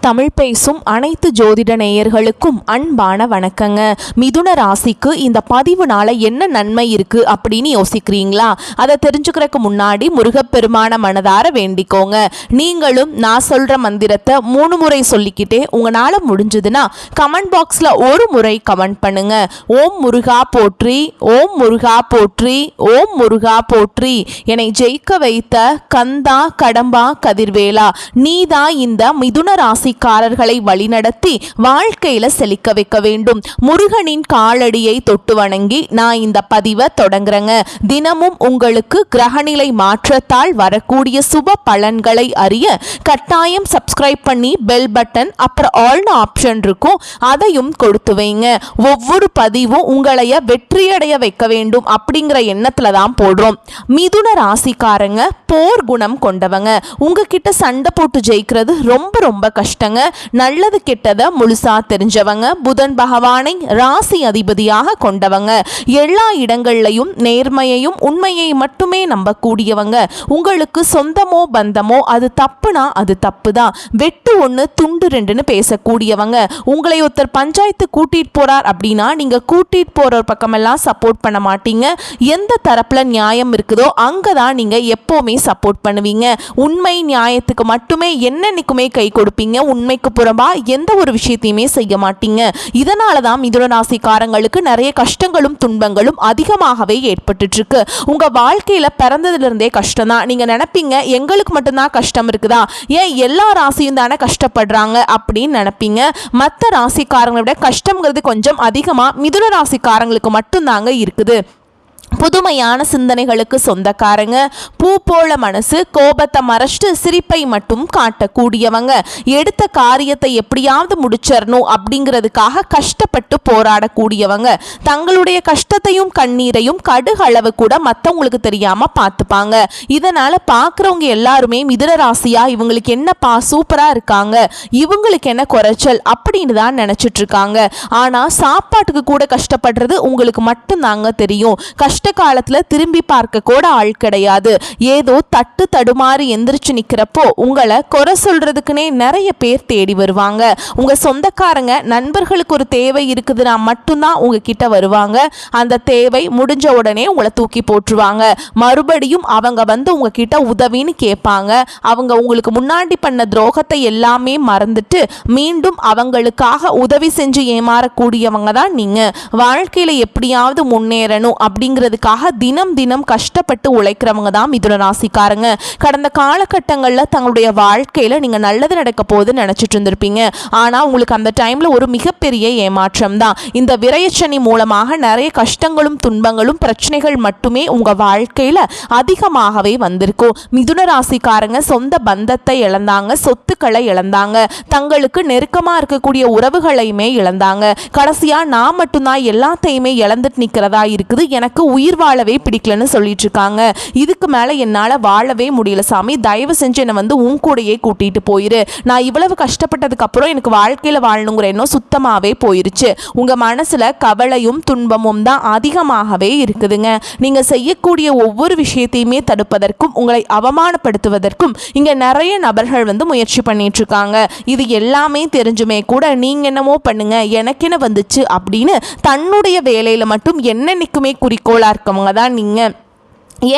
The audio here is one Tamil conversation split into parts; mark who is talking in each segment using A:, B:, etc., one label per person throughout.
A: தமிழ் பேசும் அனைத்து ஜோதிட நேயர்களுக்கும் அன்பான வணக்கங்க. மிதுன ராசிக்கு இந்த பதிவுனால என்ன நன்மை இருக்கு அப்படின்னு யோசிக்கிறீங்களா? அதை தெரிஞ்சுக்கிறதுக்கு முன்னாடி முருகப்பெருமான மனதார வேண்டிக்கோங்க. நீங்களும் நான் சொல்ற மந்திரத்தை 3 முறை சொல்லிக்கிட்டே உங்களால முடிஞ்சதுன்னா கமெண்ட் பாக்ஸ்ல ஒரு முறை கமெண்ட் பண்ணுங்க. ஓம் முருகா போற்றி, ஓம் முருகா போற்றி, ஓம் முருகா போற்றி. என்னை ஜெயிக்க வைத்த கந்தா கடம்பா கதிர்வேலா, நீதான் இந்த மிதுன ராசிக்காரர்களை வழிநடத்தி வாழ்க்கையில செழிக்க வைக்க வேண்டும். முருகனின் காலடியை தொட்டு வணங்கி நான் இந்த பதிவை தொடங்குறேங்க. தினமும் உங்களுக்கு கிரகநிலை மாற்றத்தால் வரக்கூடிய சுப பலன்களை அறிய கட்டாயம் சப்ஸ்கிரைப் பண்ணி பெல் பட்டன் அப்புறம் ஆல்னு ஆப்ஷன் இருக்கும், அதையும் கொடுத்து வைங்க. ஒவ்வொரு பதிவும் உங்களைய வெற்றியடைய வைக்க வேண்டும் அப்படிங்கிற எண்ணத்துல தான் போடுறோம். மிதுன ராசிக்காரங்க போர் குணம் கொண்டவங்க. உங்ககிட்ட சண்டை போட்டு ஜெயிக்கிறது ரொம்ப ரொம்ப கஷ்டங்க. நல்லது கெட்டதை முழுசா தெரிஞ்சவங்க. புதன் பகவானை ராசி அதிபதியாக கொண்டவங்க. எல்லா இடங்கள்லையும் நேர்மையையும் உண்மையை மட்டுமே நம்பக்கூடியவங்க. உங்களுக்கு சொந்தமோ பந்தமோ அது தப்புனா அது தப்பு தான். வெட்டு ஒன்று துண்டு ரெண்டுன்னு பேசக்கூடியவங்க. உங்களை ஒருத்தர் பஞ்சாயத்து கூட்டிட்டு போறார் அப்படின்னா நீங்க கூட்டிட்டு போற பக்கமெல்லாம் சப்போர்ட் பண்ண மாட்டீங்க. எந்த தரப்புல நியாயம் இருக்குதோ அங்கதான் நீங்க எப்பவுமே சப்போர்ட் பண்ணுவீங்க. உண்மை நியாயத்துக்கு மட்டுமே என்னன்னைக்குமே கை கொடுப்பீங்க. உண்மைக்கு புறம்பா எந்த ஒரு விஷயத்தையுமே செய்ய மாட்டீங்க. இதனாலதான் மிதுன ராசிக்காரங்களுக்கு நிறைய கஷ்டங்களும் துன்பங்களும் அதிகமாகவே ஏற்பட்டு இருக்கு. உங்க வாழ்க்கையில பிறந்ததுல இருந்தே கஷ்டம் தான். நீங்க நினைப்பீங்க எங்களுக்கு மட்டும்தான் கஷ்டம் இருக்குதா, ஏன் எல்லா ராசியும் தானே கஷ்டப்படுறாங்க அப்படின்னு நினைப்பீங்க. மற்ற ராசிக்காரங்களை விட கஷ்டம்ங்கிறது கொஞ்சம் அதிகமா மிதுன ராசிக்காரங்களுக்கு மட்டும்தாங்க இருக்குது. புதுமையான சிந்தனைகளுக்கு சொந்தக்காரங்க. பூ போல மனசு, கோபத்தை மறைச்சிட்டு சிரிப்பை மட்டும் காட்டக்கூடியவங்க. எடுத்த காரியத்தை எப்படியாவது முடிச்சிடணும் அப்படிங்கிறதுக்காக கஷ்டப்பட்டு போராடக்கூடியவங்க. தங்களுடைய கஷ்டத்தையும் கண்ணீரையும் கடுகளவு கூட மற்றவங்களுக்கு தெரியாம பார்த்துப்பாங்க. இதனால பார்க்குறவங்க எல்லாருமே மிதுன ராசியா இவங்களுக்கு என்னப்பா சூப்பரா இருக்காங்க, இவங்களுக்கு என்ன குறைச்சல் அப்படின்னு தான் நினைச்சிட்டு இருக்காங்க. ஆனா சாப்பாட்டுக்கு கூட கஷ்டப்படுறது உங்களுக்கு மட்டும்தாங்க தெரியும். கஷ்ட காலத்துல திரும்பி பார்க்க கூட ஆள் கிடையாது. ஏதோ தட்டு தடுமாறி எந்திரிச்சு நிக்கிறப்போ உங்களை குறை சொல்றதுக்குன்னே நிறைய பேர் தேடி வருவாங்க. உங்க சொந்தக்காரங்க நண்பர்களுக்கு ஒரு தேவை இருக்குதுன்னா மட்டும்தான் உங்ககிட்ட வருவாங்க. அந்த தேவை முடிஞ்ச உடனே உங்களை தூக்கி போட்டுருவாங்க. மறுபடியும் அவங்க வந்து உங்ககிட்ட உதவின்னு கேட்பாங்க. அவங்க உங்களுக்கு முன்னாடி பண்ண துரோகத்தை எல்லாமே மறந்துட்டு மீண்டும் அவங்களுக்காக உதவி செஞ்சு ஏமாறக்கூடியவங்க தான் நீங்க. வாழ்க்கையில எப்படியாவது முன்னேறணும் அப்படிங்கிறதுக்காக தினம் தினம் கஷ்டப்பட்டு உழைக்கிறவங்க தான் மிதுன ராசிக்காரங்க. கடந்த காலகட்டங்களில் தங்களுடைய வாழ்க்கையில நீங்க நல்லது நடக்க போகுது நினைச்சிட்டு இருந்திருப்பீங்க. ஆனா உங்களுக்கு அந்த டைம்ல ஒரு மிகப்பெரிய ஏமாற்றம் தான். இந்த விரயச்சனி மூலமாக நிறைய கஷ்டங்களும் துன்பங்களும் பிரச்சனைகள் மட்டுமே உங்க வாழ்க்கையில அதிகமாகவே வந்திருக்கும். மிதுன ராசிக்காரங்க சொந்த பந்தத்தை இழந்தாங்க, சொத்துக்களை இழந்தாங்க, தங்களுக்கு நெருக்கமா இருக்கக்கூடிய உறவுகளையுமே இழந்தாங்க. கடைசியா நான் மட்டும்தான் எல்லாத்தையுமே இழந்துட்டு நிக்கிறதா இருக்குது, எனக்கு உயிர் வாழவே பிடிக்கலன்னு சொல்லிட்டு இருக்காங்க. இதுக்கு மேல என்னால வாழவே முடியல சாமி, தயவு செஞ்சு என்னை வந்து உன் கூடையே கூட்டிட்டு போயிரு. நான் இவ்வளவு கஷ்டப்பட்டதுக்கு அப்புறம் எனக்கு வாழ்க்கையில வாழணுங்கிற எண்ணம் சுத்தமாவே போயிருச்சு. உங்க மனசுல கவலையும் துன்பமும் தான் அதிகமாகவே இருக்குதுங்க. நீங்க செய்யக்கூடிய ஒவ்வொரு விஷயத்தையுமே தடுப்பதற்கும் உங்களை அவமானப்படுத்துவதற்கும் இங்க நிறைய நபர்கள் வந்து முயற்சி பண்ணிட்டு இருக்காங்க. இது எல்லாமே தெரிஞ்சுமே கூட நீங்க என்னமோ பண்ணுங்க எனக்கு என்ன வந்துச்சு அப்படின்னு தன்னுடைய வேலையில மட்டும் என்னன்னைக்குமே குறிக்கோளா இருக்கவங்க தான் நீங்க.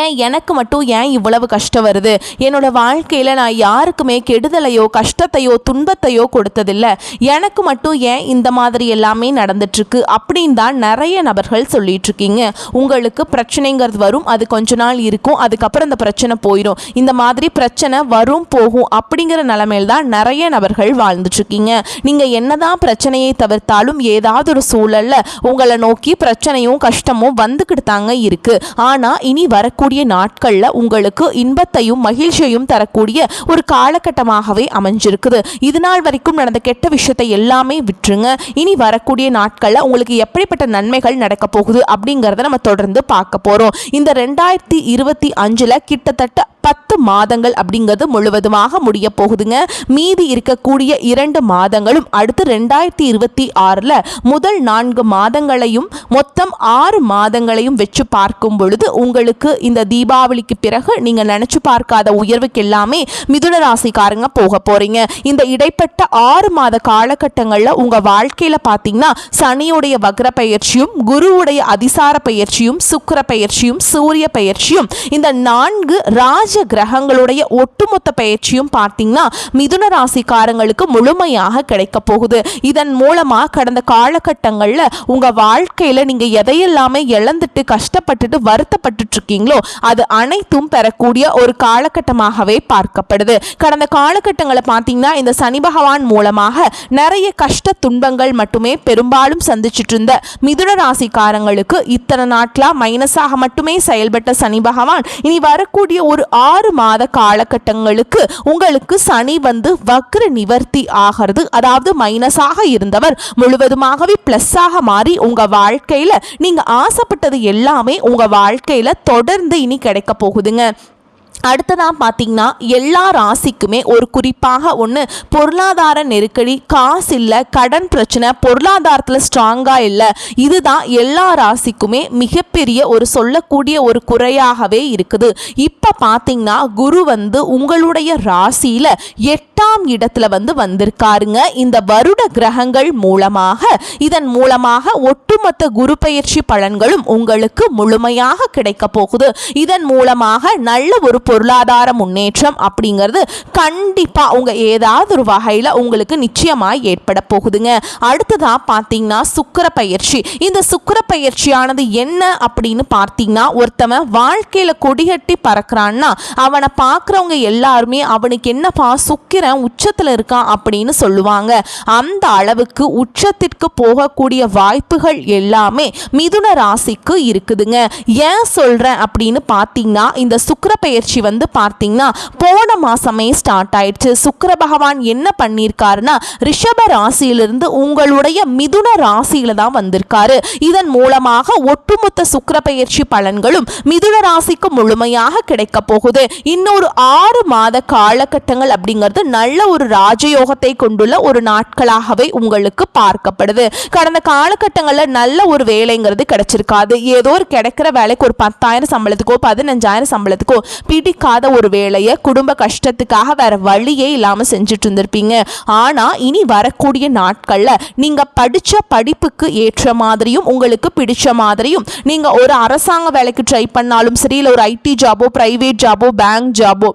A: ஏன் எனக்கு மட்டும் ஏன் இவ்வளவு கஷ்டம் வருது, என்னோட வாழ்க்கையில் நான் யாருக்குமே கெடுதலையோ கஷ்டத்தையோ துன்பத்தையோ கொடுத்ததில்லை, எனக்கு மட்டும் ஏன் இந்த மாதிரி எல்லாமே நடந்துட்டுருக்கு அப்படின்னு தான் நிறைய நபர்கள் சொல்லிட்டு இருக்கீங்க. உங்களுக்கு பிரச்சனைங்கிறது வரும், அது கொஞ்ச நாள் இருக்கும், அதுக்கப்புறம் இந்த பிரச்சனை போயிடும். இந்த மாதிரி பிரச்சனை வரும் போகும் அப்படிங்கிற நிலைமையில் தான் நிறைய நபர்கள் வாழ்ந்துட்டுருக்கீங்க. நீங்கள் என்னதான் பிரச்சனையை தவிர்த்தாலும் ஏதாவது ஒரு சூழலில் உங்களை நோக்கி பிரச்சனையும் கஷ்டமும் வந்துக்கிட்டு தாங்க இருக்குது. ஆனால் இனி வர கூடிய நாட்கள்ல உங்களுக்கு இன்பத்தையும் மகிழ்ச்சியையும் தரக்கூடிய ஒரு காலகட்டமாகவே அமைஞ்சிருக்குது. இது நாள் வரைக்கும் நடந்த கெட்ட விஷயத்தை எல்லாமே விட்டுருங்க. இனி வரக்கூடிய நாட்கள்ல உங்களுக்கு எப்படிப்பட்ட நன்மைகள் நடக்க போகுது அப்படிங்கறத நம்ம தொடர்ந்து பார்க்க போறோம். இந்த 2025 கிட்டத்தட்ட 10 மாதங்கள் அப்படிங்கிறது முழுவதுமாக முடிய போகுதுங்க. மீதி இருக்கக்கூடிய 2 மாதங்களும் அடுத்து 2026 முதல் 4 மாதங்களையும் மொத்தம் 6 மாதங்களையும் வச்சு பார்க்கும் பொழுது உங்களுக்கு இந்த தீபாவளிக்கு பிறகு நீங்க நினைச்சு பார்க்காத உயர்வுக்கு எல்லாமே மிதுன ராசிக்காரங்க போக போறீங்க. இந்த இடைப்பட்ட 6 மாத காலகட்டங்கள்ல உங்க வாழ்க்கையில பாத்தீங்கன்னா சனியுடைய வக்ர பயிற்சியும், குருவுடைய அதிசார பயிற்சியும், சுக்கிர பயிற்சியும், சூரிய பயிற்சியும், இந்த 4 ராஜ கிரகங்களுடைய ஒட்டுமொத்த பயிற்சியும் பார்த்தீங்கன்னா மிதுன ராசிக்காரங்களுக்கு முழுமையாக கிடைக்க போகுது. இதன் மூலமா கடந்த காலகட்டங்கள்ல உங்க வாழ்க்கையில நீங்க எதையெல்லாமே இழந்துட்டு கஷ்டப்பட்டுட்டு வருத்தப்பட்டு இருக்கீங்களோ அது அனைத்தும் பெறக்கூடிய ஒரு காலகட்டமாகவே பார்க்கப்படுது. கடந்த காலகட்டங்களை பார்த்தீங்கன்னா இந்த சனி பகவான் மூலமாக நிறைய கஷ்ட துன்பங்கள் மட்டுமே பெரும்பாலும் சந்திச்சுட்டு இருந்த மிதுன ராசிக்காரங்களுக்கு இத்தனை நாட்களா மைனஸாக மட்டுமே செயல்பட்ட சனி பகவான் இனி வரக்கூடிய ஒரு 6 மாத காலகட்டங்களுக்கு உங்களுக்கு சனி வந்து வக்ர நிவர்த்தி ஆகிறது. அதாவது மைனஸாக இருந்தவர் முழுவதுமாகவே பிளஸ்ஸாக மாறி உங்க வாழ்க்கையில நீங்க ஆசைப்பட்டது எல்லாமே உங்க வாழ்க்கையில தொடர்ந்து இனி கிடைக்க போகுதுங்க. அடுத்ததான் பார்த்தீங்கன்னா எல்லா ராசிக்குமே ஒரு குறிப்பாக ஒன்று பொருளாதார நெருக்கடி, காசு இல்லை, கடன் பிரச்சனை, பொருளாதாரத்தில் ஸ்ட்ராங்காக இல்லை, இதுதான் எல்லா ராசிக்குமே மிகப்பெரிய ஒரு சொல்லக்கூடிய ஒரு குறையாகவே இருக்குது. இப்போ பார்த்தீங்கன்னா குரு வந்து உங்களுடைய ராசியில் 8ஆம் இடத்துல வந்திருக்காருங்க. இந்த வருட கிரகங்கள் மூலமாக இதன் மூலமாக ஒட்டுமொத்த குரு பயிற்சி பலன்களும் உங்களுக்கு முழுமையாக கிடைக்க போகுது. இதன் மூலமாக நல்ல ஒரு பொருளாதார முன்னேற்றம் அப்படிங்கிறது கண்டிப்பா உங்க ஏதாவது ஒரு வகையில உங்களுக்கு நிச்சயமாய் ஏற்பட போகுதுங்க. அடுத்ததா பார்த்தீங்கன்னா சுக்கிர பயிற்சி. இந்த சுக்கிர பயிற்சியானது என்ன அப்படின்னு பார்த்தீங்கன்னா ஒருத்தவன் வாழ்க்கையில கொடிகட்டி பறக்கிறான்னா அவனை பார்க்குறவங்க எல்லாருமே அவனுக்கு என்னப்பா சுக்கிரன் உச்சத்தில் இருக்கான் அப்படின்னு சொல்லுவாங்க. அந்த அளவுக்கு உச்சத்திற்கு போகக்கூடிய வாய்ப்புகள் எல்லாமே மிதுன ராசிக்கு இருக்குதுங்க. ஏன் சொல்றேன் அப்படின்னு பார்த்தீங்கன்னா இந்த சுக்கிர பயிற்சி பார்த்தீங்கன்னா போன மாசமே ஸ்டார்ட் ஆயிடுச்சு. சுக்கிர பகவான் என்ன பண்ணியிருக்காருன்னா ரிஷப ராசியிலிருந்து உங்களுடைய மிதுன ராசியில தான் வந்திருக்காரு. இதன் மூலமாக ஒட்டுமொத்த சுக்கிர பயிற்சி பலன்களும் மிதுன ராசிக்கு முழுமையாக கிடைக்க போகுது. இன்னொரு 6 மாத காலகட்டங்கள் அப்படிங்கிறது நல்ல ஒரு ராஜயோகத்தை கொண்டுள்ள ஒரு நாட்களாகவே உங்களுக்கு பார்க்கப்படுது. கடந்த காலகட்டங்களில் நல்ல ஒரு வேலைங்கிறது கிடைச்சிருக்காது. ஏதோ ஒரு கிடைக்கிற வேலைக்கு ஒரு 10,000 சம்பளத்துக்கோ 15,000 சம்பளத்துக்கோ பிடிக்காத ஒரு வேலையை குடும்ப கஷ்டத்துக்காக வேற வழியே இல்லாம செஞ்சுட்டு இருந்திருப்பீங்க. ஆனா இனி வரக்கூடிய நாட்கள்ல நீங்க படிச்ச படிப்புக்கு ஏற்ற மாதிரியும் உங்களுக்கு பிடிச்ச மாதிரியும் நீங்க ஒரு அரசாங்க வேலைக்கு ட்ரை பண்ணாலும் சரி, இல்லை ஒரு ஐடி ஜாபோ, பிரைவேட் ஜாபோ, பேங்க் ஜாபோ,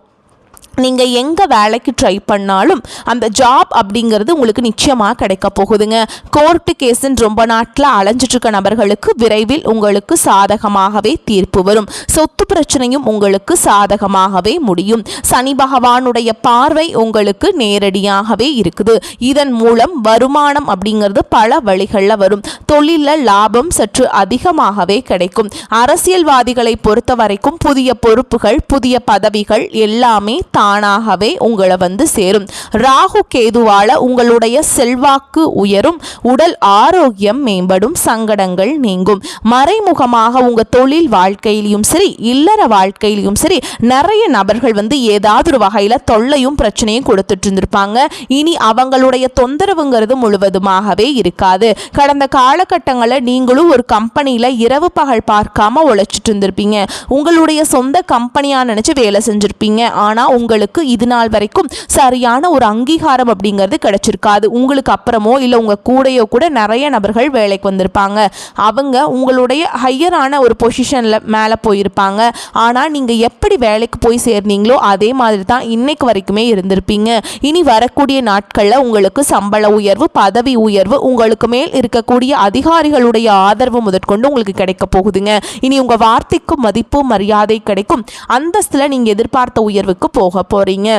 A: நீங்கள் எங்கே வேலைக்கு ட்ரை பண்ணாலும் அந்த ஜாப் அப்படிங்கிறது உங்களுக்கு நிச்சயமாக கிடைக்க போகுதுங்க. கோர்ட்டு கேஸுன்னு ரொம்ப நாட்டில் அலைஞ்சிட்ருக்க நபர்களுக்கு விரைவில் உங்களுக்கு சாதகமாகவே தீர்ப்பு வரும். சொத்து பிரச்சனையும் உங்களுக்கு சாதகமாகவே முடியும். சனி பகவானுடைய பார்வை உங்களுக்கு நேரடியாகவே இருக்குது. இதன் மூலம் வருமானம் அப்படிங்கிறது பல வழிகளில் வரும். தொழிலில் லாபம் சற்று அதிகமாகவே கிடைக்கும். அரசியல்வாதிகளை பொறுத்த வரைக்கும் புதிய பொறுப்புகள், புதிய பதவிகள் எல்லாமே தானாகவே உங்களை சேரும். ராகு கேதுவால உங்களுடைய செல்வாக்கு உயரும், உடல் ஆரோக்கியம் மேம்படும், சங்கடங்கள் நீங்கும். மறைமுகமாக உங்க தொழில் வாழ்க்கையிலும் சரி, இல்லற வாழ்க்கையிலும் சரி நிறைய நபர்கள் ஏதாவது ஒரு வகையில தொல்லையும் பிரச்சனையும் கொடுத்துட்டு இருந்திருப்பாங்க. இனி அவங்களுடைய தொந்தரவுங்கிறது முழுவதுமாகவே இருக்காது. கடந்த காலகட்டங்களில் நீங்களும் ஒரு கம்பெனியில இரவு பகல் பார்க்காம உழைச்சிட்டு இருந்திருப்பீங்க. உங்களுடைய சொந்த கம்பெனியா நினைச்சு வேலை செஞ்சிருப்பீங்க. ஆனா உங்களுக்கு இது நாள் வரைக்கும் சரியான ஒரு அங்கீகாரம் அப்படிங்கிறது கிடைச்சிருக்காது. உங்களுக்கு அப்புறமோ இல்லை உங்க கூடையோ கூட நிறைய நபர்கள் வேலைக்கு வந்திருப்பாங்க. அவங்க உங்களுடைய ஹையரான ஒரு பொசிஷன்ல மேலே போயிருப்பாங்க. ஆனால் நீங்க எப்படி வேலைக்கு போய் சேர்ந்தீங்களோ அதே மாதிரி தான் இன்னைக்கு வரைக்குமே இருந்திருப்பீங்க. இனி வரக்கூடிய நாட்களில் உங்களுக்கு சம்பள உயர்வு, பதவி உயர்வு, உங்களுக்கு மேல் இருக்கக்கூடிய அதிகாரிகளுடைய ஆதரவு முதற்கொண்டு உங்களுக்கு கிடைக்க போகுதுங்க. இனி உங்க வார்த்தைக்கு மதிப்பு மரியாதை கிடைக்கும். அந்தஸ்துல நீங்க எதிர்பார்த்த உயர்வுக்கு போக போறீங்க.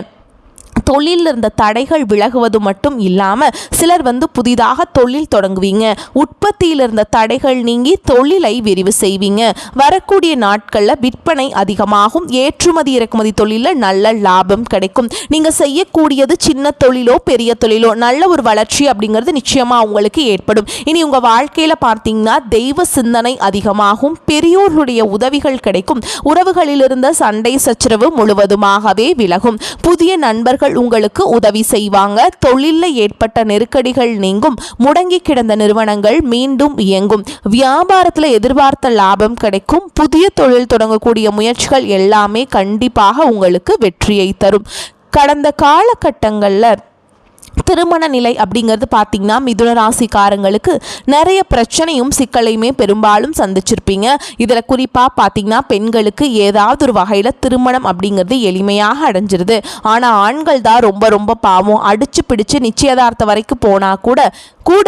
A: தொழிலில் இருந்த தடைகள் விலகுவது மட்டும் இல்லாமல் சிலர் புதிதாக தொழில் தொடங்குவீங்க. உற்பத்தியில் இருந்த தடைகள் நீங்கி தொழிலை விரிவு செய்வீங்க. வரக்கூடிய நாட்களில் விற்பனை அதிகமாகும். ஏற்றுமதி இறக்குமதி தொழிலில் நல்ல லாபம் கிடைக்கும். நீங்கள் செய்யக்கூடியது சின்ன தொழிலோ பெரிய தொழிலோ நல்ல ஒரு வளர்ச்சி அப்படிங்கிறது நிச்சயமாக உங்களுக்கு ஏற்படும். இனி உங்கள் வாழ்க்கையில் பார்த்தீங்கன்னா தெய்வ சிந்தனை அதிகமாகும். பெரியோர்களுடைய உதவிகள் கிடைக்கும். உறவுகளில் இருந்த சண்டை சச்சரவு முழுவதுமாகவே விலகும். புதிய நண்பர்கள் உங்களுக்கு உதவி செய்வாங்க. தொழிலில் ஏற்பட்ட நெருக்கடிகள் நீங்கும். முடங்கி கிடந்த நிறுவனங்கள் மீண்டும் இயங்கும். வியாபாரத்தில் எதிர்பார்த்த லாபம் கிடைக்கும். புதிய தொழில் தொடங்கக்கூடிய முயற்சிகள் எல்லாமே கண்டிப்பாக உங்களுக்கு வெற்றியை தரும். கடந்த காலகட்டங்களில் திருமண நிலை அப்படிங்கிறது பார்த்தீங்கன்னா மிதுன ராசிக்காரங்களுக்கு நிறைய பிரச்சனையும் சிக்கலையுமே பெரும்பாலும் சந்திச்சிருப்பீங்க. இதில் குறிப்பாக பார்த்தீங்கன்னா பெண்களுக்கு ஏதாவது ஒரு வகையில் திருமணம் அப்படிங்கிறது எளிமையாக அடைஞ்சிருது. ஆனால் ஆண்கள் தான் ரொம்ப ரொம்ப பாவம். அடிச்சு பிடிச்சு நிச்சயதார்த்தம் வரைக்கும் போனால் கூட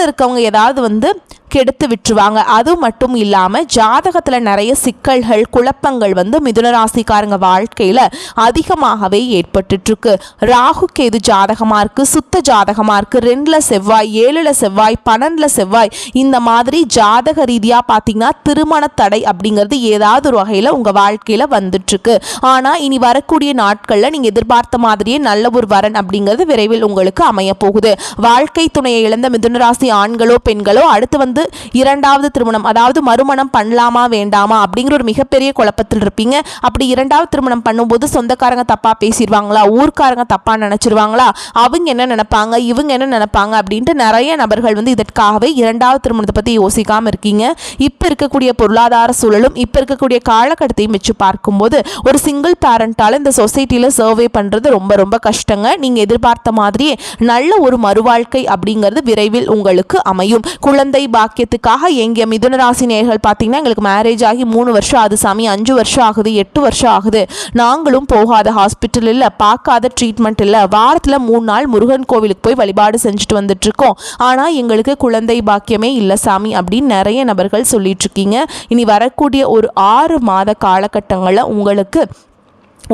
A: இருக்கவங்க ஏதாவது கெடுத்து விட்டுருவாங்க. அது மட்டும் இல்லாமல் ஜாதகத்தில் நிறைய சிக்கல்கள் குழப்பங்கள் மிதுன ராசிக்காரங்க வாழ்க்கையில் அதிகமாகவே ஏற்பட்டுருக்கு. ராகு கேது ஜாதகமாக இருக்குது, சுத்த ஜாதகமாக இருக்குது, 2ல் செவ்வாய், 7ல் செவ்வாய், 12ல் செவ்வாய், இந்த மாதிரி ஜாதக ரீதியாக பார்த்தீங்கன்னா திருமண தடை அப்படிங்கிறது ஏதாவது ஒரு வகையில் உங்கள் வாழ்க்கையில் வந்துட்டுருக்கு. ஆனால் இனி வரக்கூடிய நாட்களில் நீங்கள் எதிர்பார்த்த மாதிரியே நல்ல ஒரு வரன் அப்படிங்கிறது விரைவில் உங்களுக்கு அமைய போகுது. வாழ்க்கை துணையை இழந்த மிதுன ராசி ஆண்களோ பெண்களோ அடுத்து இரண்டாவது திருமணம் அதாவது மறுமணம் பண்ணலாமா வேண்டாமா அப்படிங்கிற ஒரு மிகப்பெரிய குழப்பத்தில் இருப்பீங்க. அப்படி இரண்டாவது திருமணம் பண்ணும்போது சொந்தக்காரங்க தப்பா பேசிடுவாங்களா, ஊர்க்காரங்க தப்பா நினைச்சிருவாங்களா, அவங்க என்ன நினைப்பாங்க, இவங்க என்ன நினைப்பாங்க அப்படின்ட்டு நிறைய நபர்கள் இதற்காகவே இரண்டாவது திருமணத்தை பற்றி யோசிக்காமல் இருக்கீங்க. இப்போ இருக்கக்கூடிய பொருளாதார சூழலும் இப்போ இருக்கக்கூடிய காலகட்டத்தையும் வச்சு பார்க்கும்போது ஒரு சிங்கிள் பேரண்டால் இந்த சொசைட்டியில் சர்வே பண்ணுறது ரொம்ப ரொம்ப கஷ்டங்க. நீங்கள் எதிர்பார்த்த மாதிரியே நல்ல ஒரு மறுவாழ்க்கை அப்படிங்கிறது விரைவில் உங்களுக்கு அமையும். குழந்தை பாக்கியத்துக்காக எங்க மிதுன ராசி நேயர்கள் பார்த்தீங்கன்னா எங்களுக்கு மேரேஜ் ஆகி 3 வருஷம் ஆகுது சாமி, 5 வருஷம் ஆகுது, 8 வருஷம் ஆகுது, நாங்களும் போகாத ஹாஸ்பிட்டல் இல்லை, பார்க்காத ட்ரீட்மெண்ட் இல்லை, வாரத்தில் 3 நாள் முருகன் கோவிலுக்கு போய் வழிபாடு செஞ்சுட்டு வந்துட்டு இருக்கோம், ஆனால் எங்களுக்கு குழந்தை பாக்கியமே இல்லை சாமி அப்படின்னு நிறைய நபர்கள் சொல்லிட்டு இருக்கீங்க. இனி வரக்கூடிய ஒரு 6 மாத காலகட்டங்களில் உங்களுக்கு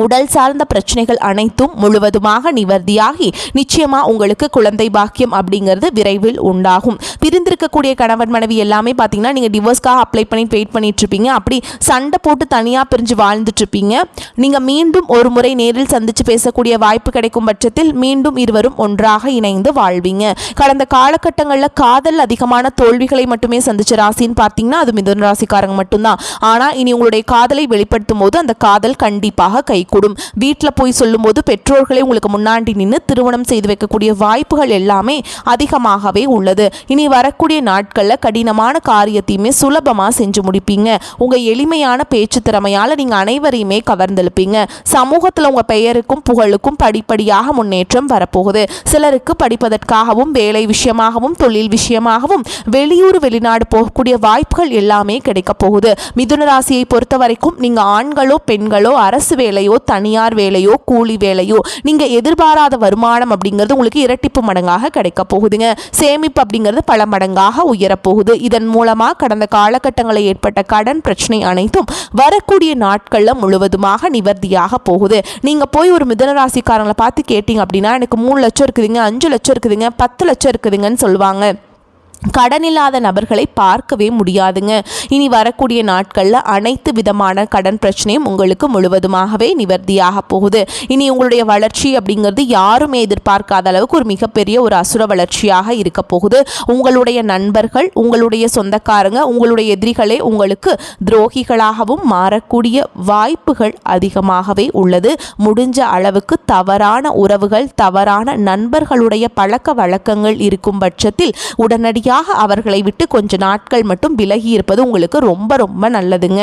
A: உடல் சார்ந்த பிரச்சனைகள் அனைத்தும் முழுவதுமாக நிவர்த்தியாகி நிச்சயமா உங்களுக்கு குழந்தை பாக்கியம் அப்படிங்கிறது விரைவில் உண்டாகும். பிரிந்திருக்கக்கூடிய கணவன் மனைவி எல்லாமே பார்த்தீங்கன்னா நீங்கள் டிவோர்ஸ்க்காக அப்ளை பண்ணி வெயிட் பண்ணிட்டு இருப்பீங்க. அப்படி சண்டை போட்டு தனியாக பிரிஞ்சு வாழ்ந்துட்டு இருப்பீங்க. நீங்கள் மீண்டும் ஒரு முறை நேரில் சந்தித்து பேசக்கூடிய வாய்ப்பு கிடைக்கும் பட்சத்தில் மீண்டும் இருவரும் ஒன்றாக இணைந்து வாழ்வீங்க. கடந்த காலகட்டங்களில் காதல் அதிகமான தோல்விகளை மட்டுமே சந்திச்ச ராசின்னு பார்த்தீங்கன்னா அது மிதுன ராசிக்காரங்க மட்டும்தான். ஆனால் இனி உங்களுடைய காதலை வெளிப்படுத்தும் போது அந்த காதல் கண்டிப்பாக கூடும். வீட்டில் போய் சொல்லும்போது பெற்றோர்களே உங்களுக்கு முன்னாடி நின்று திருமணம் செய்து வைக்கக்கூடிய வாய்ப்புகள் எல்லாமே அதிகமாகவே உள்ளது. இனி வரக்கூடிய நாட்களில் கடினமான காரியத்தையுமே சுலபமாக செஞ்சு முடிப்பீங்க. உங்கள் எளிமையான பேச்சு திறமையால் நீங்கள் அனைவரையுமே கவர்ந்தெழுப்பீங்க. சமூகத்தில் உங்கள் பெயருக்கும் புகழுக்கும் படிப்படியாக முன்னேற்றம் வரப்போகுது. சிலருக்கு படிப்பதற்காகவும் வேலை விஷயமாகவும் தொழில் விஷயமாகவும் வெளியூர் வெளிநாடு போகக்கூடிய வாய்ப்புகள் எல்லாமே கிடைக்க போகுது. மிதுன ராசியை பொறுத்த வரைக்கும் நீங்கள் ஆண்களோ பெண்களோ அரசு வேலையோ தனியார் வேலையோ கூலி வேலையோ நீங்க எதிர்பாராத வருமானம் அப்படிங்கிறது உங்களுக்கு இரட்டிப்பு மடங்காக கிடைக்க போகுதுங்க. சேமிப்பு அப்படிங்கிறது பல மடங்காக உயரப்போகுது. இதன் மூலமா கடந்த காலகட்டங்களில் ஏற்பட்ட கடன் பிரச்சனை அனைத்தும் வரக்கூடிய நாட்களில் முழுவதுமாக நிவர்த்தியாக போகுது. நீங்க போய் ஒரு மிதுன ராசிக்காரங்களை பார்த்து கேட்டீங்க அப்படின்னா எனக்கு 3 லட்சம் இருக்குதுங்க, 5 லட்சம் இருக்குதுங்க, 10 லட்சம் இருக்குதுங்கன்னு சொல்லுவாங்க. கடனில்லாத நபர்களை பார்க்கவே முடியாதுங்க. இனி வரக்கூடிய நாட்களில் அனைத்து விதமான கடன் பிரச்சனையும் உங்களுக்கு முழுவதுமாகவே நிவர்த்தியாக போகுது. இனி உங்களுடைய வளர்ச்சி அப்படிங்கிறது யாருமே எதிர்பார்க்காத அளவுக்கு ஒரு மிகப்பெரிய ஒரு அசுர வளர்ச்சியாக இருக்க போகுது. உங்களுடைய நண்பர்கள், உங்களுடைய சொந்தக்காரங்க, உங்களுடைய எதிரிகளே உங்களுக்கு துரோகிகளாகவும் மாறக்கூடிய வாய்ப்புகள் அதிகமாகவே உள்ளது. முடிஞ்ச அளவுக்கு தவறான உறவுகள், தவறான நண்பர்களுடைய பழக்க வழக்கங்கள் இருக்கும் பட்சத்தில் உடனடியாக அவர்களை விட்டு கொஞ்ச நாட்கள் மட்டும் விலகி இருப்பது உங்களுக்கு ரொம்ப ரொம்ப நல்லதுங்க.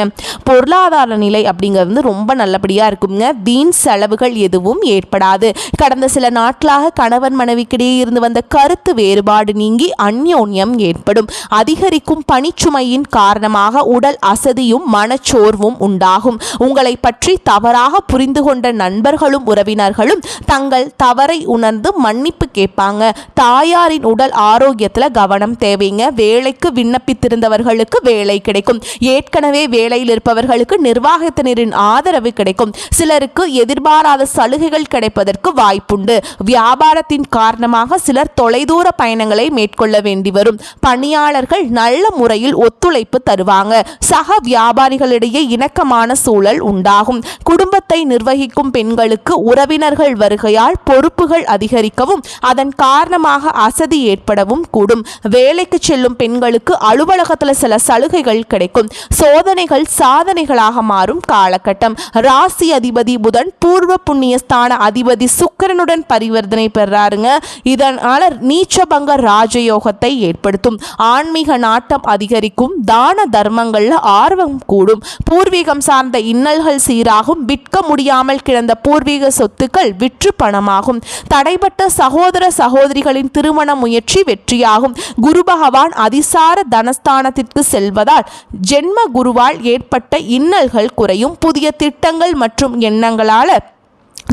A: பொருளாதார நிலை அப்படிங்கிறது ரொம்ப நல்லபடியாக இருக்குங்க. வீண் செலவுகள் எதுவும் ஏற்படாது. கடந்த சில நாட்களாக கணவன் மனைவிக்கிடையே இருந்து வந்த கருத்து வேறுபாடு நீங்கி அந்யோன்யம் ஏற்படும். அதிகரிக்கும் பணிச்சுமையின் காரணமாக உடல் அசதியும் மனச்சோர்வும் உண்டாகும். உங்களை பற்றி தவறாக புரிந்து கொண்ட நண்பர்களும் உறவினர்களும் தங்கள் தவறை உணர்ந்து மன்னிப்பு கேட்பாங்க. தாயாரின் உடல் ஆரோக்கியத்தில் கவனம் கவனம் தேவைங்க. வேலைக்கு விண்ணப்பித்திருந்தவர்களுக்கு வேலை கிடைக்கும். ஏற்கனவே வேலையில் இருப்பவர்களுக்கு நிர்வாகத்தினரின் ஆதரவு கிடைக்கும். சிலருக்கு எதிர்பாராத சலுகைகள் கிடைப்பதற்கு வாய்ப்புண்டு. வியாபாரத்தின் காரணமாக சிலர் தொலைதூர பயணங்களை மேற்கொள்ள வேண்டி வரும். பணியாளர்கள் நல்ல முறையில் ஒத்துழைப்பு தருவாங்க. சக வியாபாரிகளிடையே இணக்கமான சூழல் உண்டாகும். குடும்பத்தை நிர்வகிக்கும் பெண்களுக்கு உறவினர்கள் வருகையால் பொறுப்புகள் அதிகரிக்கவும் அதன் காரணமாக அசதி ஏற்படவும் கூடும். வேலைக்கு செல்லும் பெண்களுக்கு அலுவலகத்தில் சில சலுகைகள் கிடைக்கும். சோதனைகள் சாதனைகளாக மாறும் காலகட்டம். ராசி அதிபதி புதன் பூர்வ புண்ணியஸ்தான அதிபதி சுக்கிரனுடன் பரிவர்த்தனை பெறாருங்க. இதனால நீச்சபங்க ராஜயோகத்தை ஏற்படுத்தும். ஆன்மீக நாட்டம் அதிகரிக்கும். தான தர்மங்கள்ல ஆர்வம் கூடும். பூர்வீகம் சார்ந்த இன்னல்கள் சீராகும். விற்க முடியாமல் கிடந்த பூர்வீக சொத்துக்கள் விற்று பணமாகும். தடைப்பட்ட சகோதர சகோதரிகளின் திருமண முயற்சி வெற்றியாகும். குரு பகவான் அதிசார தனஸ்தானத்திற்கு செல்வதால் ஜென்ம குருவால் ஏற்பட்ட இன்னல்கள் குறையும். புதிய திட்டங்கள் மற்றும் எண்ணங்களால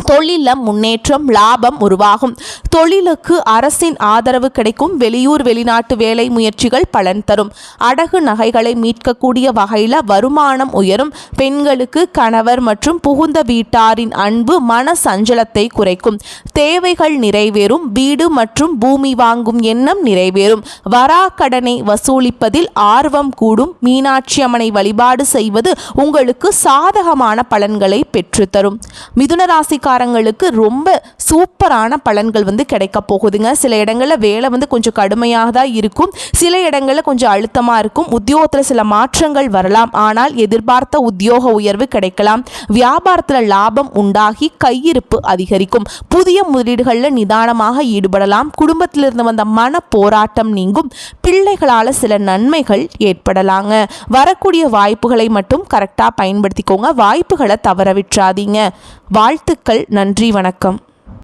A: தொழிலில் முன்னேற்றம் லாபம் உருவாகும். தொழிலுக்கு அரசின் ஆதரவு கிடைக்கும். வெளியூர் வெளிநாட்டு வேலை முயற்சிகள் பலன் தரும். அடகு நகைகளை மீட்கக்கூடிய வகையில் வருமானம் உயரும். பெண்களுக்கு கணவர் மற்றும் புகுந்த வீட்டாரின் அன்பு மன சஞ்சலத்தை குறைக்கும். தேவைகள் நிறைவேறும். வீடு மற்றும் பூமி வாங்கும் எண்ணம் நிறைவேறும். வராக்கடனை வசூலிப்பதில் ஆர்வம் கூடும். மீனாட்சி அம்மனை வழிபாடு செய்வது உங்களுக்கு சாதகமான பலன்களை பெற்றுத்தரும். மிதுன ராசி காரங்களுக்கு ரொம்ப சூப்பரான பலன்கள் கிடைக்க போகுதுங்க. சில இடங்களில் வேலை கொஞ்சம் கடுமையாக தான் இருக்கும். சில இடங்களில் கொஞ்சம் அழுத்தமாக இருக்கும். உத்தியோகத்தில் சில மாற்றங்கள் வரலாம். ஆனால் எதிர்பார்த்த உத்தியோக உயர்வு கிடைக்கலாம். வியாபாரத்தில் லாபம் உண்டாகி கையிருப்பு அதிகரிக்கும். புதிய முதலீடுகளில் நிதானமாக ஈடுபடலாம். குடும்பத்திலிருந்து வந்த மன போராட்டம் நீங்கும். பிள்ளைகளால் சில நன்மைகள் ஏற்படலாங்க. வரக்கூடிய வாய்ப்புகளை மட்டும் கரெக்டாக பயன்படுத்திக்கோங்க. வாய்ப்புகளை தவற விட்டுறாதீங்க. வாழ்த்துக்கள். நன்றி. வணக்கம்.